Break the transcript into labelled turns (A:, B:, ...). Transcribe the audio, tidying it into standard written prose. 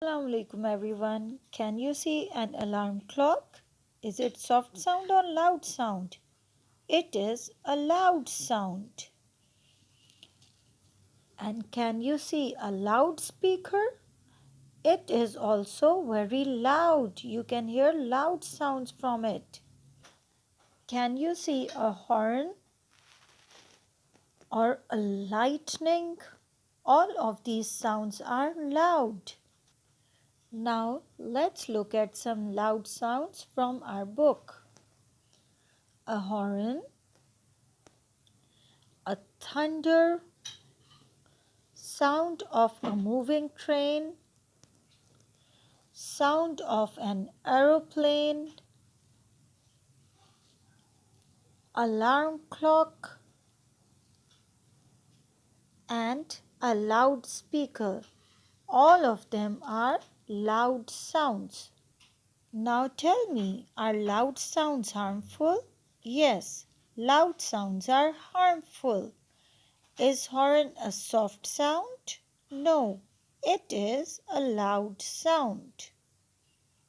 A: Assalamu alaikum everyone. Can you see an alarm clock? Is it soft sound or loud sound? It is a loud sound. And can you see a loudspeaker? It is also very loud. You can hear loud sounds from it. Can you see a horn or a lightning? All of these sounds are loud. Now let's look at some loud sounds from our book. A horn, a thunder, sound of a moving train, sound of an aeroplane, alarm clock, and a loudspeaker. All of them are loud sounds. Now tell me, are loud sounds harmful? Yes, loud sounds are harmful. Is horn a soft sound? No, it is a loud sound.